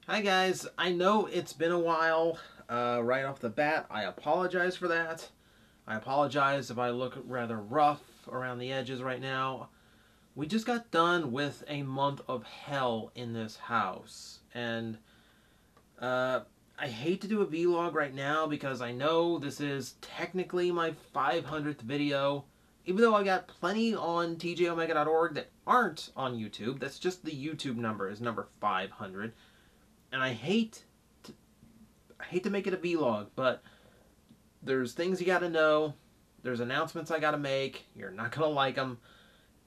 Hi guys, I know it's been a while. Right off the bat, I apologize for that. I apologize if I look rather rough around the edges right now. We just got done with a month of hell in this house, and uh, I hate to do a vlog right now because I know this is technically my 500th video, even though I got plenty on TJOmega.org that aren't on YouTube. That's just the YouTube number is number 500, and I hate to make it a vlog, but there's things you gotta know. There's announcements I gotta make. You're not gonna like them.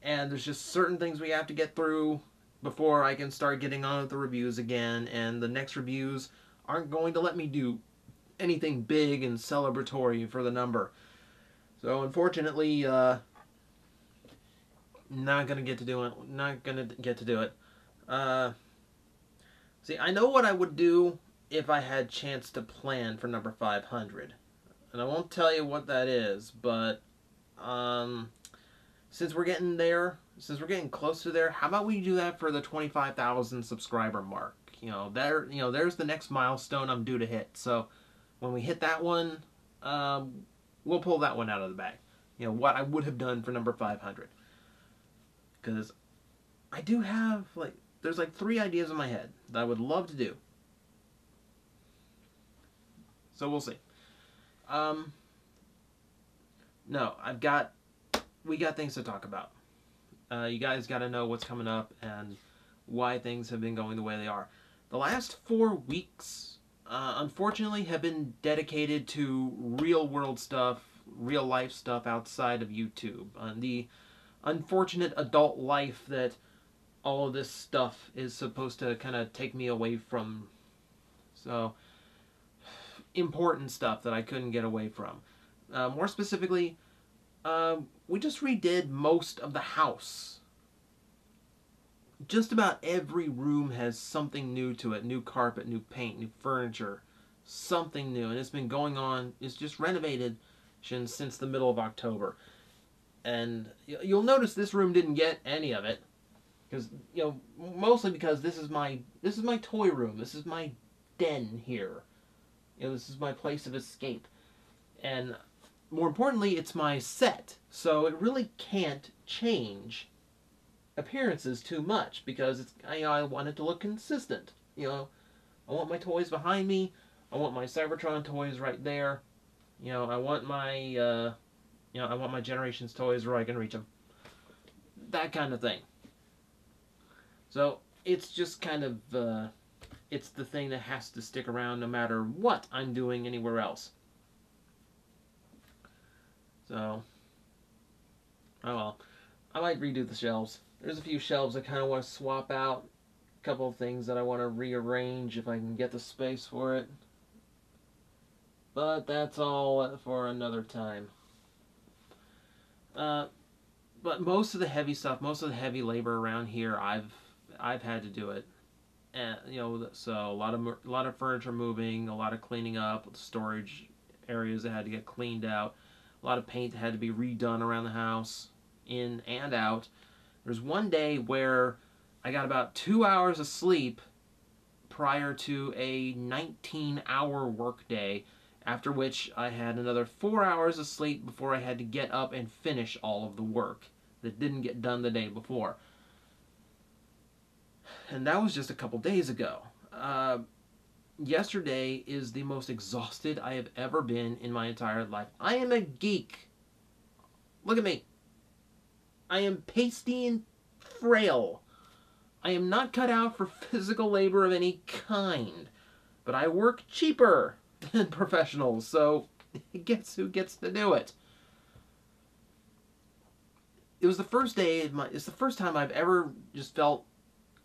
And there's just certain things we have to get through before I can start getting on with the reviews again. And the next reviews aren't going to let me do anything big and celebratory for the number. So unfortunately, not gonna get to do it. Not gonna get to do it. Uh, See, I know what I would do if I had chance to plan for number 500. And I won't tell you what that is, but um, since we're getting there, since we're getting close to there, how about we do that for the 25,000 subscriber mark? There's the next milestone I'm due to hit. So when we hit that one, we'll pull that one out of the bag. What I would have done for number 500, because I do have there's like 3 ideas in my head that I would love to do. So we'll see. Um, no, we got things to talk about. You guys got to know what's coming up and why things have been going the way they are. The last 4 weeks, unfortunately, have been dedicated to real world stuff, real life stuff outside of YouTube. The unfortunate adult life that all of this stuff is supposed to kind of take me away from. So, important stuff that I couldn't get away from. More specifically, we just redid most of the house. Just about every room has something new to it. New carpet, new paint, new furniture. Something new. And it's been going on. It's just renovated since the middle of October. And you'll notice this room didn't get any of it. Because, mostly because this is my toy room. This is my den here. This is my place of escape. And more importantly, it's my set. So it really can't change appearances too much because I want it to look consistent. I want my toys behind me. I want my Cybertron toys right there. I want my I want my Generations toys where I can reach them. That kind of thing. So it's just kind of it's the thing that has to stick around no matter what I'm doing anywhere else. So, oh well. I might redo the shelves. There's a few shelves I kind of want to swap out. A couple of things that I want to rearrange if I can get the space for it. But that's all for another time. But most of the heavy stuff, most of the heavy labor around here, I've had to do it. And, so a lot of furniture moving, a lot of cleaning up, storage areas that had to get cleaned out, a lot of paint that had to be redone around the house, in and out. There's one day where I got about 2 hours of sleep prior to a 19-hour workday, after which I had another 4 hours of sleep before I had to get up and finish all of the work that didn't get done the day before. And that was just a couple days ago. Yesterday is the most exhausted I have ever been in my entire life. I am a geek. Look at me. I am pasty and frail. I am not cut out for physical labor of any kind. But I work cheaper than professionals, so guess who gets to do it? It was the first day, it's the first time I've ever just felt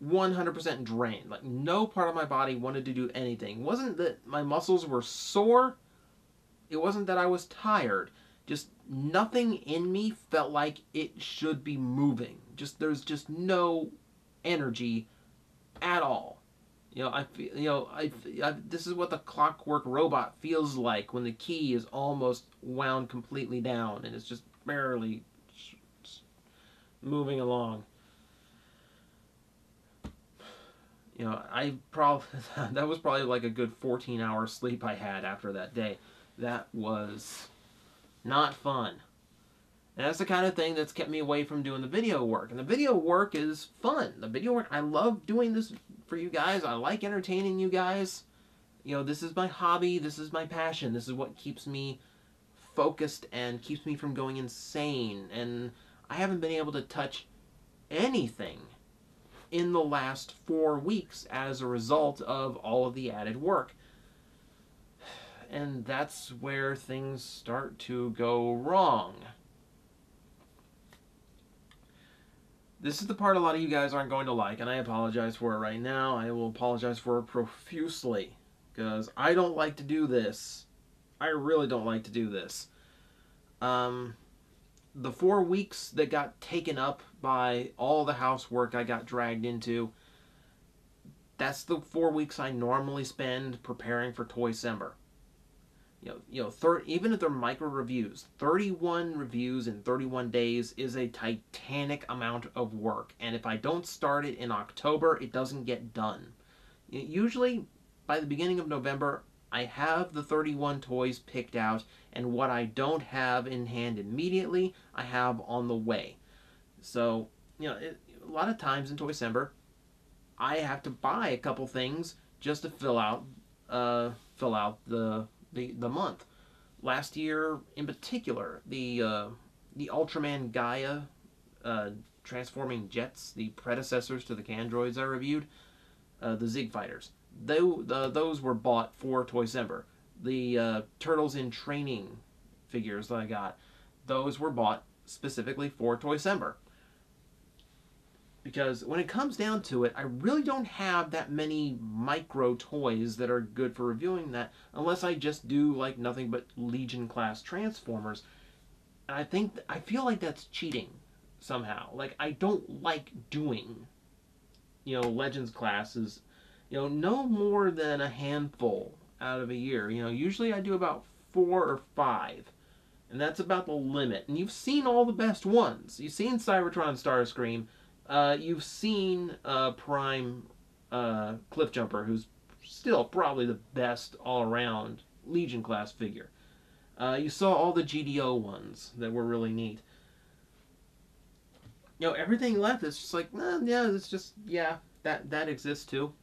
100% drained. Like, no part of my body wanted to do anything. It wasn't that my muscles were sore. It wasn't that I was tired. Just nothing in me felt like it should be moving. There's just no energy at all. I feel, this is what the clockwork robot feels like when the key is almost wound completely down and it's just barely moving along. You know, I probably that was probably like a good 14-hour sleep I had after that day. That was not fun. And that's the kind of thing that's kept me away from doing the video work. And the video work is fun. The video work, I love doing this for you guys. I like entertaining you guys. You know, this is my hobby. This is my passion. This is what keeps me focused and keeps me from going insane. And I haven't been able to touch anything in the last 4 weeks as a result of all of the added work. And that's where things start to go wrong. This is the part a lot of you guys aren't going to like, and I apologize for it right now. I will apologize for it profusely, because I don't like to do this. I really don't like to do this. The 4 weeks that got taken up by all the housework I got dragged into, that's the 4 weeks I normally spend preparing for Toycember. Even if they're micro reviews, 31 reviews in 31 days is a titanic amount of work. And if I don't start it in October, it doesn't get done. Usually, by the beginning of November, I have the 31 toys picked out, and what I don't have in hand immediately, I have on the way. So, a lot of times in Toycember, I have to buy a couple things just to fill out the month. Last year, in particular, the Ultraman Gaia transforming jets, the predecessors to the Candroids I reviewed, the Zig Fighters. Those were bought for Toycember. The Turtles in Training figures that I got, those were bought specifically for Toycember. Because when it comes down to it, I really don't have that many micro toys that are good for reviewing that, unless I just do like nothing but Legion class Transformers. And I feel like that's cheating somehow. Like, I don't like doing, Legends classes, no more than a handful out of a year. Usually I do about 4 or 5. And that's about the limit. And you've seen all the best ones. You've seen Cybertron Starscream. You've seen Prime Cliffjumper, who's still probably the best all-around Legion class figure. You saw all the GDO ones that were really neat. Everything left is just like, it's just, that exists too.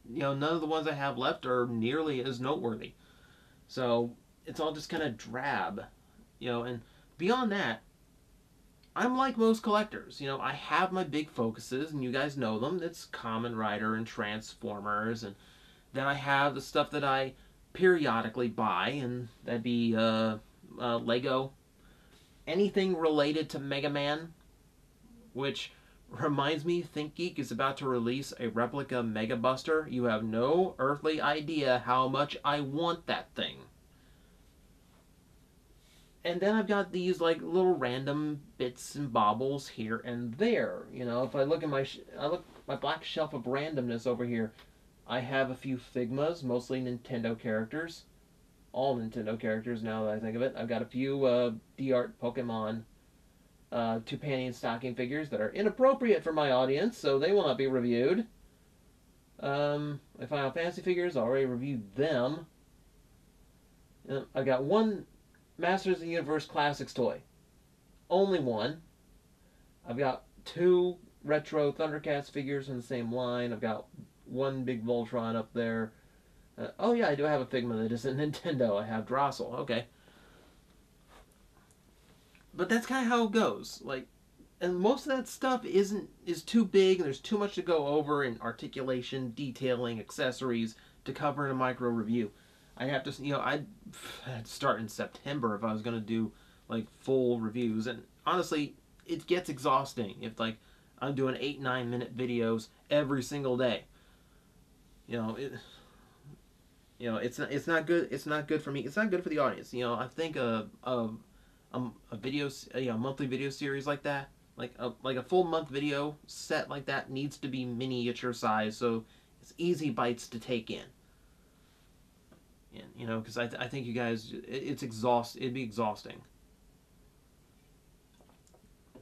None of the ones I have left are nearly as noteworthy. So, it's all just kind of drab. And beyond that, I'm like most collectors. I have my big focuses, and you guys know them. It's Kamen Rider and Transformers, and then I have the stuff that I periodically buy, and that'd be Lego. Anything related to Mega Man, which reminds me, ThinkGeek is about to release a replica Mega Buster. You have no earthly idea how much I want that thing. And then I've got these like little random bits and baubles here and there. If I look at my black shelf of randomness over here, I have a few Figmas, mostly Nintendo characters. All Nintendo characters now that I think of it. I've got a few D-Art Pokemon 2-panty and stocking figures that are inappropriate for my audience, so they will not be reviewed. My Final Fantasy figures, I already reviewed them. I've got one Masters of the Universe Classics toy. Only one. I've got 2 retro Thundercats figures in the same line. I've got one big Voltron up there. Oh yeah, I do have a Figma that isn't Nintendo. I have Drossel. Okay. But that's kind of how it goes. And most of that stuff is too big, and there's too much to go over in articulation, detailing, accessories to cover in a micro review. I'd have to, I'd start in September if I was going to do, full reviews. And honestly, it gets exhausting if, I'm doing 8-9 minute videos every single day. It's not good. It's not good for me. It's not good for the audience. I think a monthly video series like that, like a full month video set like that, needs to be miniature size, so it's easy bites to take in. And, because I think you guys, it'd be exhausting.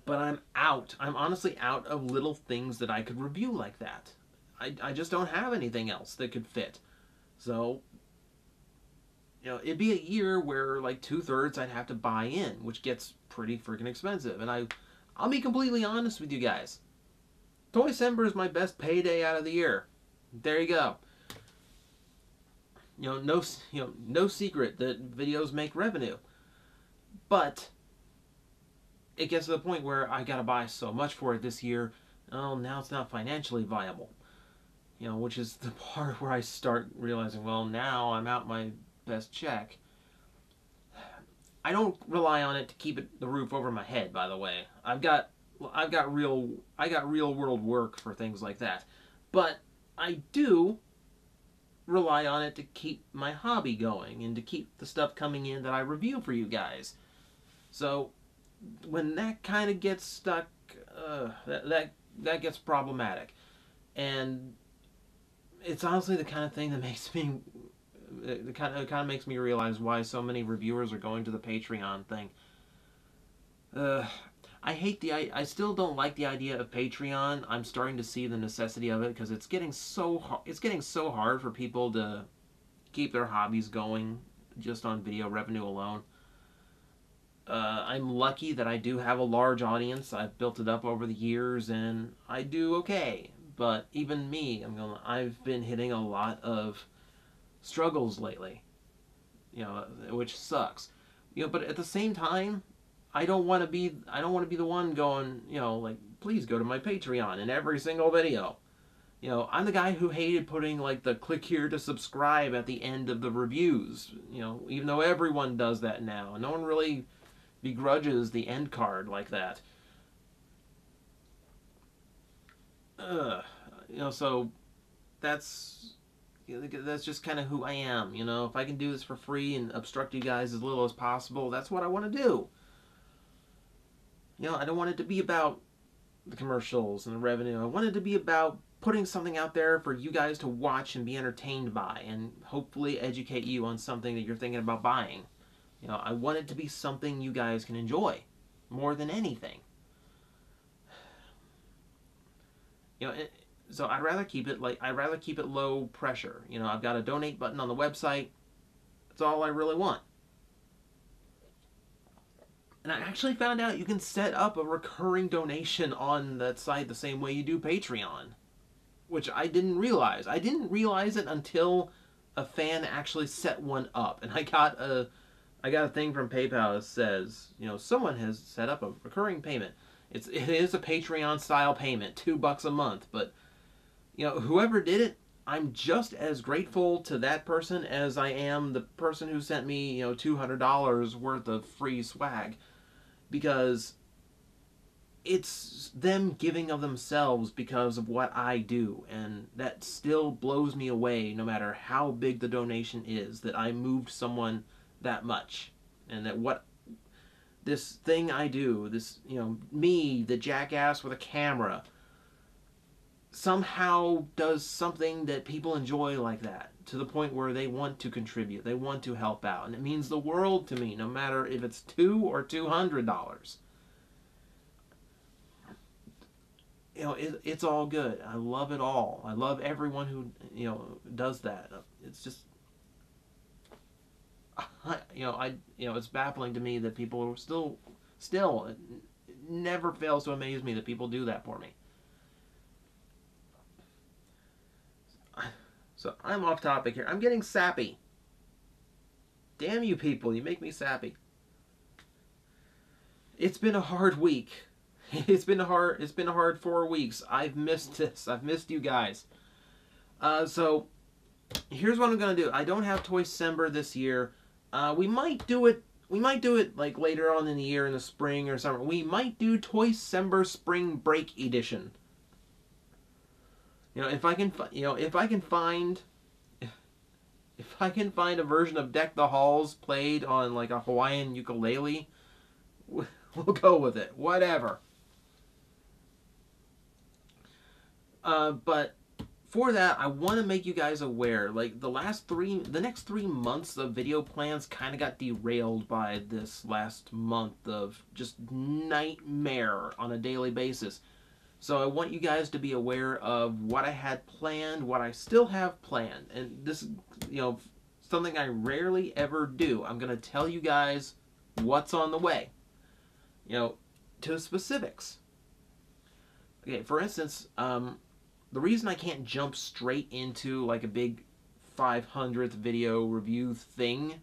But I'm honestly out of little things that I could review like that. I just don't have anything else that could fit. So, you know, it'd be a year where like 2/3 I'd have to buy in, which gets pretty freaking expensive. And I'll be completely honest with you guys. Toycember is my best payday out of the year. There you go. No secret that videos make revenue. But it gets to the point where I gotta buy so much for it this year. Oh, now it's not financially viable. You know, which is the part where I start realizing, well, now I'm out my best check. I don't rely on it to keep the roof over my head, by the way. I've got real world work for things like that. But I do rely on it to keep my hobby going and to keep the stuff coming in that I review for you guys. So when that kind of gets stuck, that gets problematic. And it's honestly the kind of thing that makes me, it kind of makes me realize why so many reviewers are going to the Patreon thing. I still don't like the idea of Patreon. I'm starting to see the necessity of it because it's getting so hard for people to keep their hobbies going just on video revenue alone. I'm lucky that I do have a large audience. I've built it up over the years and I do okay. But even me, I've been hitting a lot of struggles lately. You know, which sucks. You know, but at the same time, I don't want to be the one going, you know, like, please go to my Patreon in every single video. You know, I'm the guy who hated putting like the click here to subscribe at the end of the reviews. You know, even though everyone does that now. No one really begrudges the end card like that. You know, so that's just kind of who I am. You know, if I can do this for free and obstruct you guys as little as possible, that's what I want to do. You know, I don't want it to be about the commercials and the revenue. I want it to be about putting something out there for you guys to watch and be entertained by and hopefully educate you on something that you're thinking about buying. You know, I want it to be something you guys can enjoy more than anything. You know, so I'd rather keep it low pressure. You know, I've got a donate button on the website. That's all I really want. And I actually found out you can set up a recurring donation on that site the same way you do Patreon, which I didn't realize. I didn't realize it until a fan actually set one up, and I got a thing from PayPal that says, you know, someone has set up a recurring payment. It is a Patreon style payment, $2 a month, but you know, whoever did it, I'm just as grateful to that person as I am the person who sent me, you know, $200 worth of free swag, because it's them giving of themselves because of what I do, and that still blows me away no matter how big the donation is, that I moved someone that much, and that what this thing I do, this, you know, me, the jackass with a camera, somehow does something that people enjoy like that, to the point where they want to contribute, they want to help out, and it means the world to me, no matter if it's $2 or $200. You know, it's all good. I love it all. I love everyone who, you know, does that. It's just, it's baffling to me that people are still, it never fails to amaze me that people do that for me. So I'm off topic here. I'm getting sappy. Damn you people, you make me sappy. It's been a hard week. It's been a hard 4 weeks. I've missed this. I've missed you guys. So here's what I'm gonna do. I don't have Toycember this year. We might do it like later on in the year, in the spring or summer. We might do Toycember Spring Break Edition. You know, if I can find a version of Deck the Halls played on like a Hawaiian ukulele, we'll go with it. Whatever. But for that, I want to make you guys aware, like the next 3 months of video plans kind of got derailed by this last month of just nightmare on a daily basis. So I want you guys to be aware of what I had planned, what I still have planned. And this is, something I rarely ever do. I'm going to tell you guys what's on the way, to specifics. Okay, for instance, the reason I can't jump straight into like a big 500th video review thing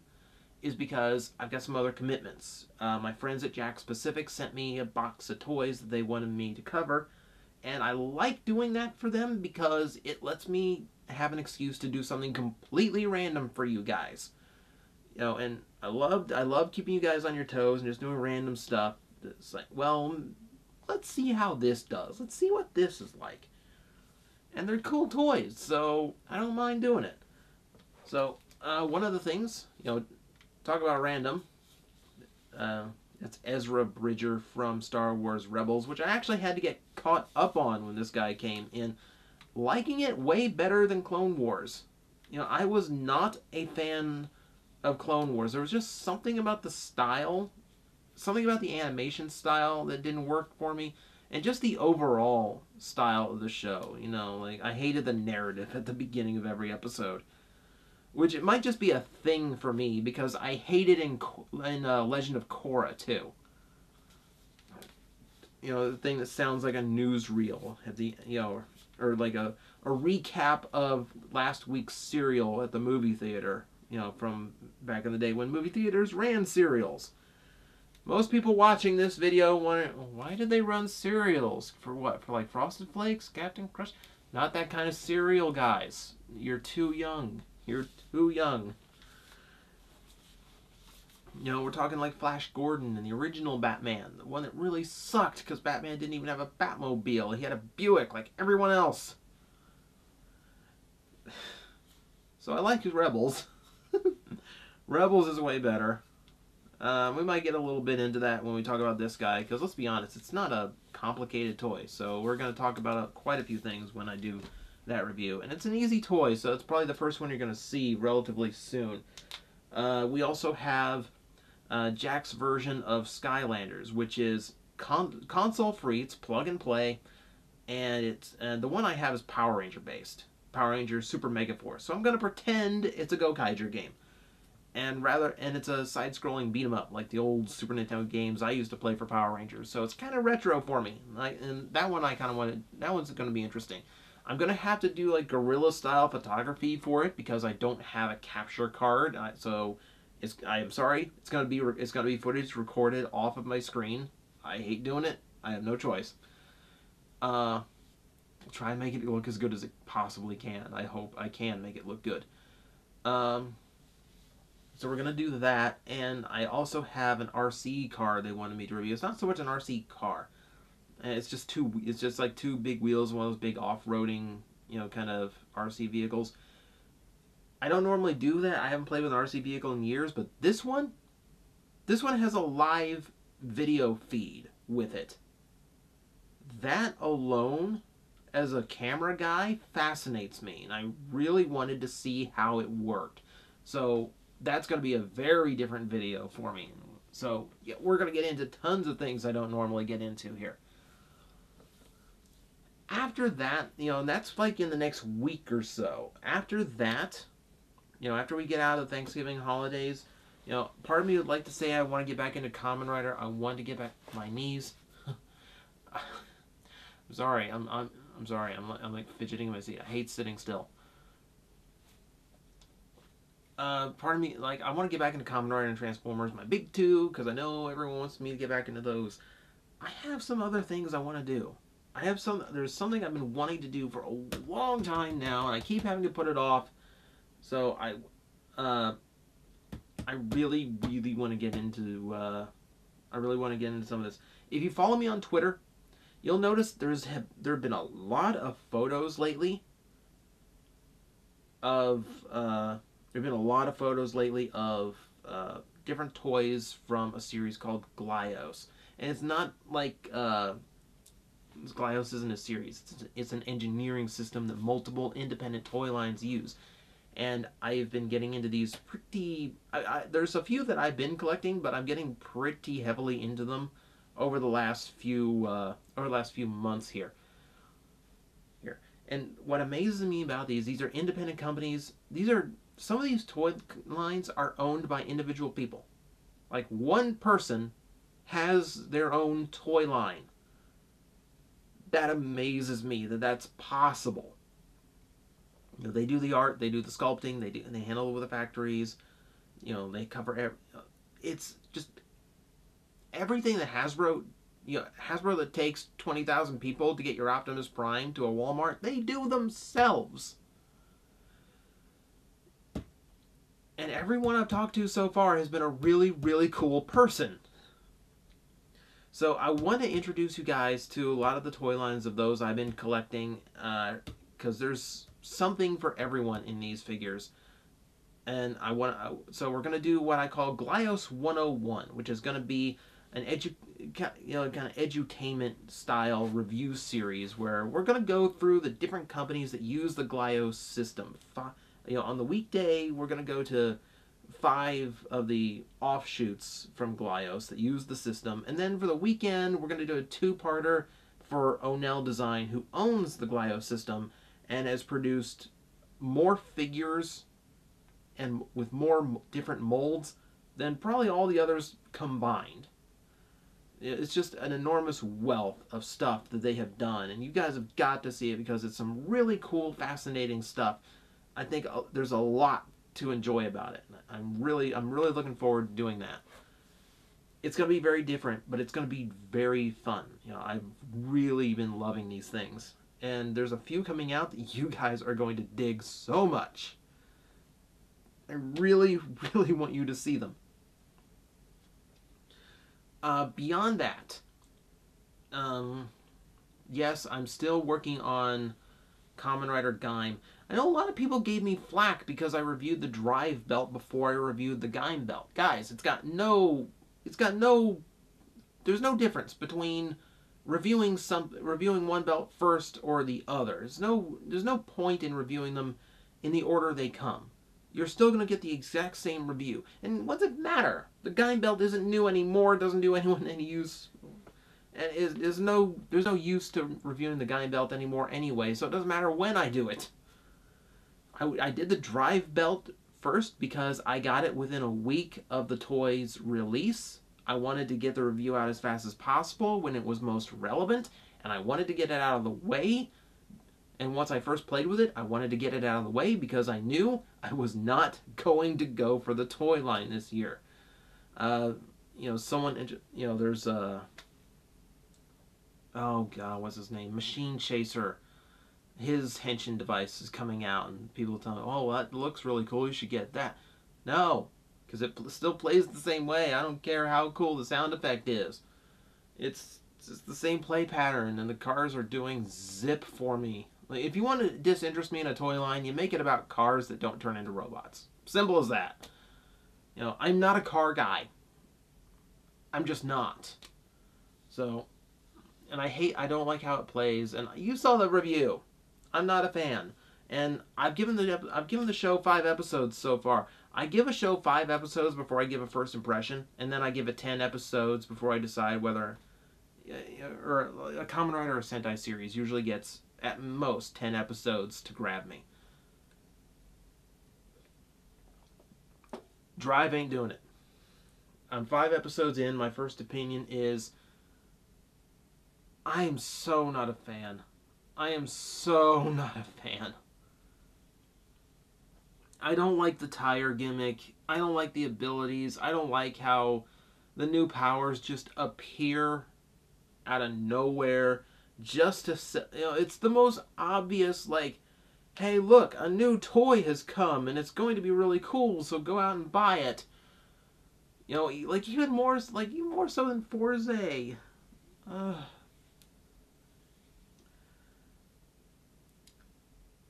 is because I've got some other commitments. My friends at Jack Specific sent me a box of toys that they wanted me to cover, and I like doing that for them because it lets me have an excuse to do something completely random for you guys. And I love keeping you guys on your toes and just doing random stuff. It's like, well, let's see how this does. Let's see what this is like. And they're cool toys, so I don't mind doing it. So, one of the things, talk about random. It's Ezra Bridger from Star Wars Rebels, which I actually had to get caught up on when this guy came in. Liking it way better than Clone Wars. I was not a fan of Clone Wars. There was just something about the style, something about the animation style that didn't work for me, and just the overall style of the show. Like, I hated the narrative at the beginning of every episode, which it might just be a thing for me because I hate it in Legend of Korra too. The thing that sounds like a newsreel at the or like a recap of last week's serial at the movie theater. From back in the day when movie theaters ran serials. Most people watching this video wonder, why did they run cereals? For what? For like Frosted Flakes? Captain Crunch? Not that kind of cereal, guys. You're too young. You're too young. We're talking like Flash Gordon and the original Batman. The one that really sucked because Batman didn't even have a Batmobile. He had a Buick like everyone else. So I like his Rebels. Rebels is way better. We might get a little bit into that when we talk about this guy, because let's be honest, it's not a complicated toy. So we're going to talk about quite a few things when I do that review. And it's an easy toy, so it's probably the first one you're going to see relatively soon. We also have Jack's version of Skylanders, which is console free. It's plug and play, and the one I have is Power Ranger based. Power Ranger Super Mega Force. So I'm going to pretend it's a Gokaiger game. And it's a side-scrolling beat-em-up, like the old Super Nintendo games I used to play for Power Rangers. So it's kind of retro for me. And that one I kind of wanted. That one's going to be interesting. I'm going to have to do like guerrilla-style photography for it because I don't have a capture card. I'm sorry. It's going to be footage recorded off of my screen. I hate doing it. I have no choice. I'll try and make it look as good as it possibly can. I hope I can make it look good. So we're going to do that, and I also have an RC car they wanted me to review. It's not so much an RC car. It's just like two big wheels, one of those big off-roading, kind of RC vehicles. I don't normally do that. I haven't played with an RC vehicle in years, but this one has a live video feed with it. That alone, as a camera guy, fascinates me, and I really wanted to see how it worked. So that's going to be a very different video for me. So yeah, we're going to get into tons of things I don't normally get into here. After that, that's like in the next week or so. After that, after we get out of the Thanksgiving holidays, part of me would like to say I want to get back into Kamen Rider. I want to get back to my knees. I'm sorry. I'm sorry. I'm like fidgeting in my seat. I hate sitting still. Part of me, like, I want to get back into Kamen Rider and Transformers, my big two, because I know everyone wants me to get back into those. I have some other things I want to do. There's something I've been wanting to do for a long time now, and I keep having to put it off. So I really, really want to get into, some of this. If you follow me on Twitter, you'll notice there have been a lot of photos lately of, different toys from a series called Glyos. And it's not like, Glyos isn't a series. It's an engineering system that multiple independent toy lines use. And I've been getting into these there's a few that I've been collecting, but I'm getting pretty heavily into them over the last few months here. And what amazes me about these are independent companies. Some of these toy lines are owned by individual people. Like one person has their own toy line. That amazes me that that's possible. They do the art, they do the sculpting, they handle it with the factories. They cover. It's just everything that Hasbro. Hasbro that takes 20,000 people to get your Optimus Prime to a Walmart, they do themselves. And everyone I've talked to so far has been a really, really cool person. So I want to introduce you guys to a lot of the toy lines of those I've been collecting, because there's something for everyone in these figures. And so we're going to do what I call Glyos 101, which is going to be an kind of edutainment style review series where we're going to go through the different companies that use the Glyos system. On the weekday, we're going to go to 5 of the offshoots from Glyos that use the system. And then for the weekend, we're going to do a 2-parter for Onell Design, who owns the Glyos system and has produced more figures and with more different molds than probably all the others combined. It's just an enormous wealth of stuff that they have done, and you guys have got to see it because it's some really cool, fascinating stuff. I think there's a lot to enjoy about it. I'm really looking forward to doing that. It's going to be very different, but it's going to be very fun. I've really been loving these things, and there's a few coming out that you guys are going to dig so much. I really, really want you to see them. Beyond that, yes, I'm still working on Kamen Rider Gaim. I know a lot of people gave me flack because I reviewed the Drive belt before I reviewed the Gaim belt. Guys, there's no difference between reviewing one belt first or the other. There's no point in reviewing them in the order they come. You're still going to get the exact same review. And what does it matter? The Gaim belt isn't new anymore, doesn't do anyone any use. And there's no use to reviewing the Gaim belt anymore anyway, so it doesn't matter when I do it. I did the Drive belt first because I got it within a week of the toy's release. I wanted to get the review out as fast as possible when it was most relevant, and I wanted to get it out of the way. And once I first played with it, I wanted to get it out of the way because I knew I was not going to go for the toy line this year. There's oh god, what's his name? Machine Chaser. His henshin device is coming out, and people tell me, oh, well, that looks really cool, you should get that. No, because it still plays the same way. I don't care how cool the sound effect is. It's just the same play pattern, and the cars are doing zip for me. Like, if you want to disinterest me in a toy line, you make it about cars that don't turn into robots. Simple as that. I'm not a car guy. I'm just not. So, and I don't like how it plays. And you saw the review. I'm not a fan. And I've given the show 5 episodes so far. I give a show 5 episodes before I give a first impression, and then I give it 10 episodes before I decide whether, or a Kamen Rider or Sentai series usually gets at most 10 episodes to grab me. Drive ain't doing it. I'm 5 episodes in. My first opinion is I am so not a fan. I am so not a fan. I don't like the tire gimmick. I don't like the abilities. I don't like how the new powers just appear out of nowhere. Just to, it's the most obvious, like, hey, look, a new toy has come and it's going to be really cool, so go out and buy it. Like even more so than Forza.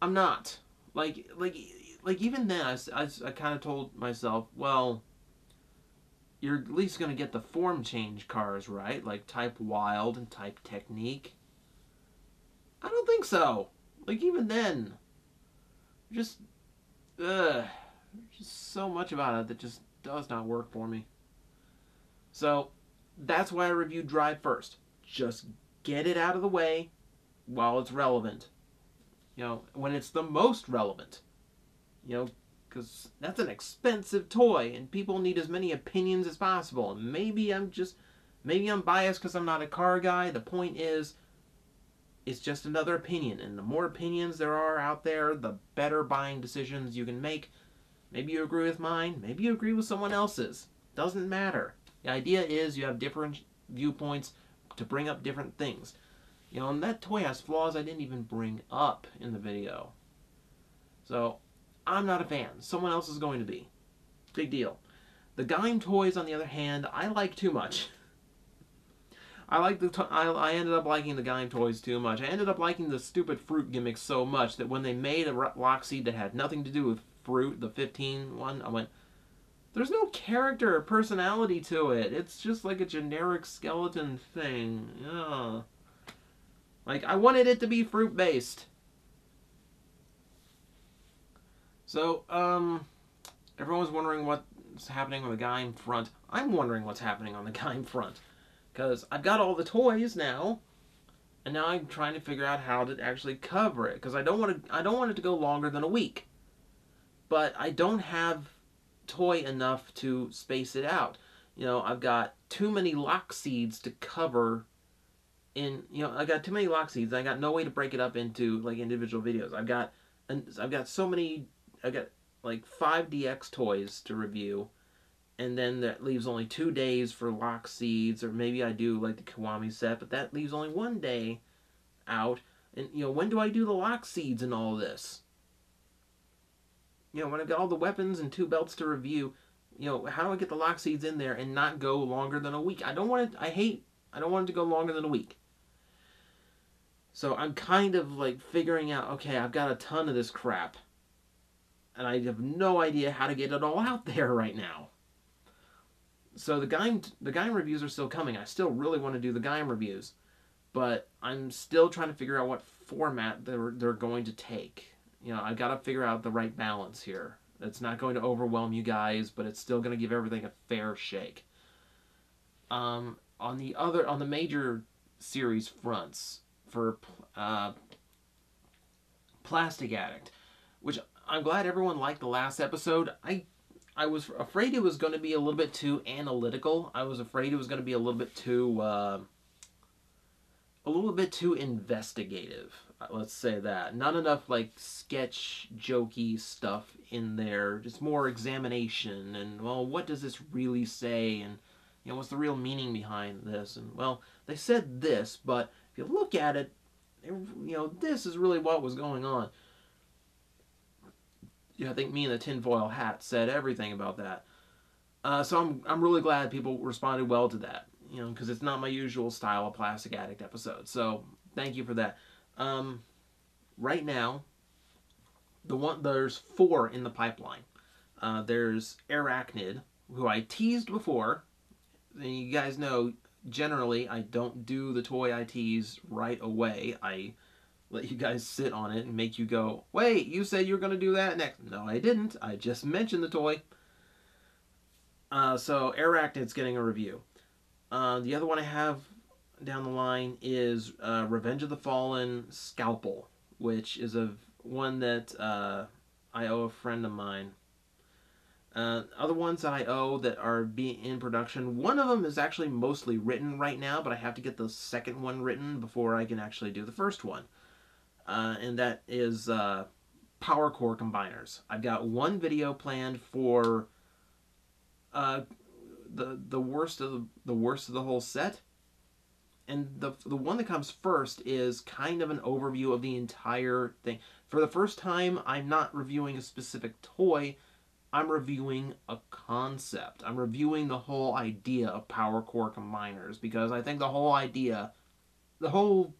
I'm not. Like even then, I kind of told myself, well, you're at least going to get the form change cars, right? Like Type Wild and Type Technique. I don't think so. Like even then, just so much about it that just does not work for me. So that's why I reviewed Drive first. Just get it out of the way while it's relevant. You know, when it's the most relevant. You know, because that's an expensive toy, and people need as many opinions as possible. And maybe I'm biased because I'm not a car guy. The point is, it's just another opinion, and the more opinions there are out there, the better buying decisions you can make. Maybe you agree with mine, maybe you agree with someone else's. Doesn't matter. The idea is you have different viewpoints to bring up different things. You know, and that toy has flaws I didn't even bring up in the video. So, I'm not a fan. Someone else is going to be. Big deal. The Gaim toys, on the other hand, I like too much. I ended up liking the Gaim toys too much. I ended up liking the stupid fruit gimmicks so much that when they made a Lockseed that had nothing to do with fruit, the 15 one, I went, there's no character or personality to it. It's just like a generic skeleton thing. Ugh. Like, I wanted it to be fruit-based. So, everyone's wondering what's happening on the Gaim front. I'm wondering what's happening on the Gaim front. Because I've got all the toys now, and now I'm trying to figure out how to actually cover it. Because I don't want it to go longer than a week. But I don't have toy enough to space it out. You know, I've got too many Lockseeds to cover I got too many Lockseeds. I got no way to break it up into, like, individual videos. I've got so many, I've got, like, 5 DX toys to review. And then that leaves only 2 days for Lockseeds, or maybe I do like the Kiwami set, but that leaves only 1 day out. And, you know, when do I do the Lockseeds and all this? You know, when I've got all the weapons and 2 belts to review, you know, how do I get the Lockseeds in there and not go longer than a week? I don't want it to go longer than a week. So I'm kind of like figuring out, okay, I've got a ton of this crap. And I have no idea how to get it all out there right now. So the Gaim reviews are still coming. I still really want to do the Gaim reviews, but I'm still trying to figure out what format they're going to take. You know, I've got to figure out the right balance here. It's not going to overwhelm you guys, but it's still going to give everything a fair shake. On the major series fronts for Plastic Addict, which I'm glad everyone liked the last episode. I was afraid it was going to be a little bit too analytical. I was afraid it was going to be a little bit too investigative. Let's say that. Not enough like sketch jokey stuff in there. Just more examination and, well, what does this really say? And, you know, what's the real meaning behind this? And, well, they said this, but if you look at it, you know, this is really what was going on. Yeah, I think me and the tinfoil hat said everything about that. So I'm really glad people responded well to that. You know, because it's not my usual style of Plastic Addict episode. So thank you for that. Right now, there's 4 in the pipeline. There's Arachnid, who I teased before. And you guys know, generally, I don't do the toy I tease right away. I let you guys sit on it and make you go, wait, you said you were going to do that next. No, I didn't. I just mentioned the toy. So Arachnid's getting a review. The other one I have down the line is Revenge of the Fallen Scalpel, which is one that I owe a friend of mine. Other ones that I owe that are being in production, one of them is actually mostly written right now, but I have to get the second one written before I can actually do the first one. And that is Power Core Combiners. I've got one video planned for the worst of the whole set, and the one that comes first is kind of an overview of the entire thing. For the first time, I'm not reviewing a specific toy. I'm reviewing a concept. I'm reviewing the whole idea of Power Core Combiners, because I think the whole idea, the whole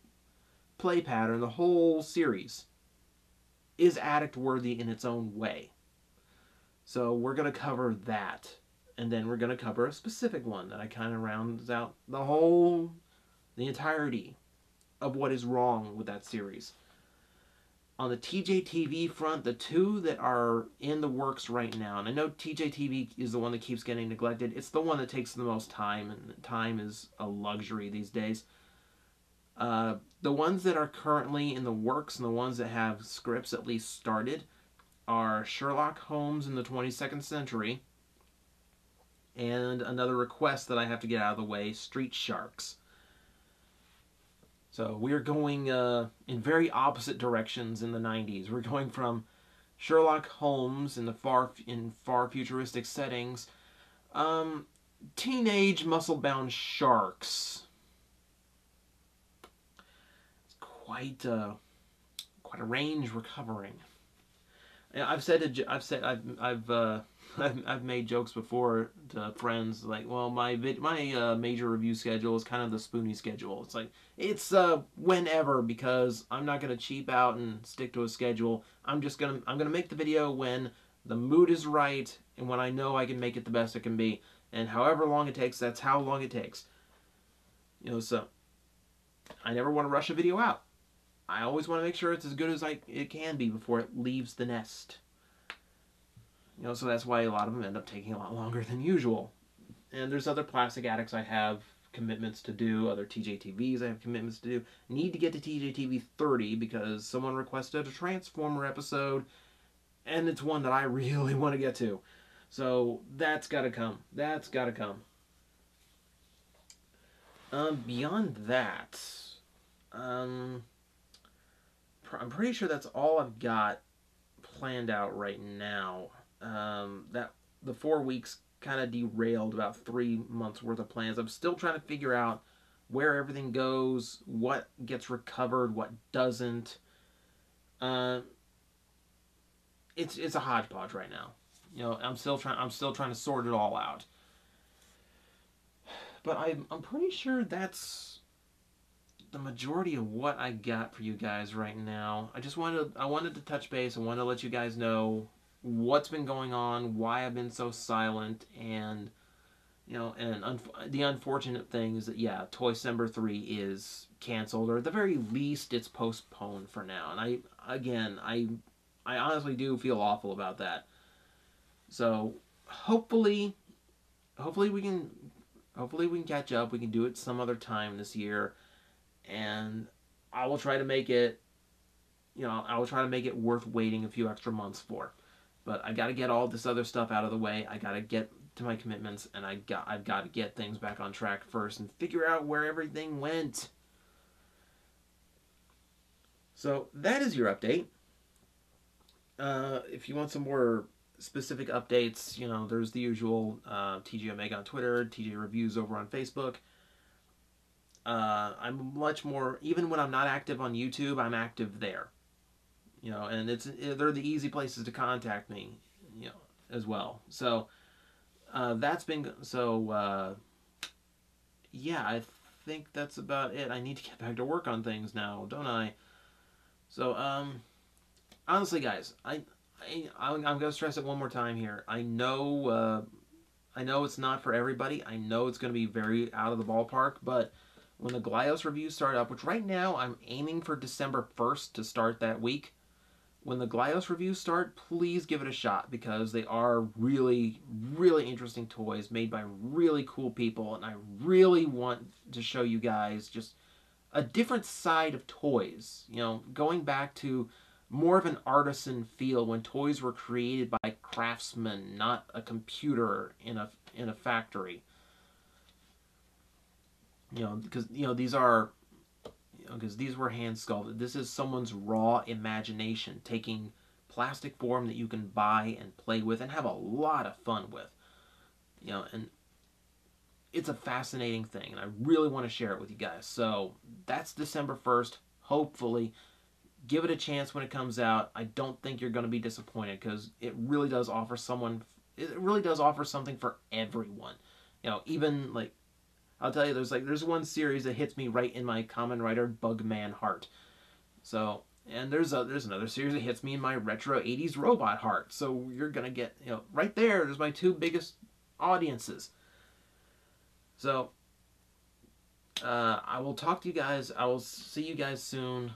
play pattern, the whole series is addict worthy in its own way. So we're going to cover that, and then we're going to cover a specific one that I kind of rounds out the entirety of what is wrong with that series. On the TJTV front, the 2 that are in the works right now, and I know TJTV is the one that keeps getting neglected. It's the one that takes the most time, and time is a luxury these days. The The ones that are currently in the works and the ones that have scripts at least started are Sherlock Holmes in the 22nd Century, and another request that I have to get out of the way, Street Sharks. So we're going in very opposite directions in the 90s. We're going from Sherlock Holmes in far futuristic settings, teenage muscle-bound sharks. It's quite a range we're covering. I've made jokes before to friends like, well, my major review schedule is kind of the Spoonie schedule. It's like, it's whenever, because I'm not gonna cheap out and stick to a schedule. I'm gonna make the video when the mood is right and when I know I can make it the best it can be, and however long it takes, that's how long it takes. So I never want to rush a video out. I always want to make sure it's as good as it can be before it leaves the nest. So that's why a lot of them end up taking a lot longer than usual. And there's other Plastic Addicts I have commitments to do, other TJTVs I have commitments to do. Need to get to TJTV 30 because someone requested a Transformer episode, and it's one that I really want to get to. So that's got to come. That's got to come. Beyond that, I'm pretty sure that's all I've got planned out right now. That the 4 weeks kind of derailed about 3 months worth of plans. I'm still trying to figure out where everything goes, what gets recovered, what doesn't. It's a hodgepodge right now. I'm still trying to sort it all out. But I'm pretty sure that's the majority of what I got for you guys right now. I wanted to touch base. I wanted to let you guys know what's been going on, why I've been so silent, and the unfortunate thing is that, yeah, Toycember 3 is canceled, or at the very least it's postponed for now. And I honestly do feel awful about that. So hopefully we can catch up. We can do it some other time this year, and I will try to make it worth waiting a few extra months for. But I got to get all this other stuff out of the way. I got to get to my commitments, and I've got to get things back on track first and figure out where everything went. So that is your update. If you want some more specific updates, there's the usual TJOmega on Twitter, TJ Reviews over on Facebook. I'm much more, even when I'm not active on YouTube, I'm active there. And they're the easy places to contact me, as well. So yeah, I think that's about it. I need to get back to work on things now, don't I? So honestly, guys, I'm gonna stress it one more time here. I know it's not for everybody. I know it's gonna be very out of the ballpark, but when the Glyos reviews start up, which right now I'm aiming for December 1st to start that week. When the Glyos reviews start, please give it a shot, because they are really, really interesting toys made by really cool people, and I really want to show you guys just a different side of toys. Going back to more of an artisan feel when toys were created by craftsmen, not a computer in a factory. Because these were hand sculpted. This is someone's raw imagination taking plastic form that you can buy and play with and have a lot of fun with. And it's a fascinating thing, and I really want to share it with you guys. So that's December 1st. Hopefully, give it a chance when it comes out. I don't think you're going to be disappointed, because it really does offer something for everyone. Even like, I'll tell you, there's one series that hits me right in my Kamen Rider Bugman heart. So, and there's another series that hits me in my retro 80s robot heart. So you're gonna get, right there's my two biggest audiences. So I will talk to you guys. I will see you guys soon.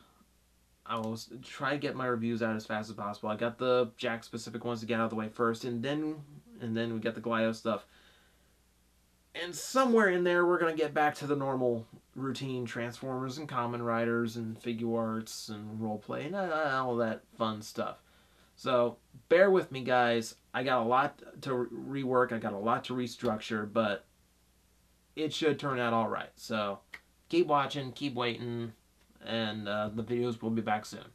I will try to get my reviews out as fast as possible. I got the Jack specific ones to get out of the way first, and then we get the Glyos stuff. And somewhere in there, we're going to get back to the normal routine Transformers and Kamen Riders and figure arts and roleplay and all that fun stuff. So bear with me, guys. I got a lot to rework. I got a lot to restructure, but it should turn out all right. So keep watching, keep waiting, and the videos will be back soon.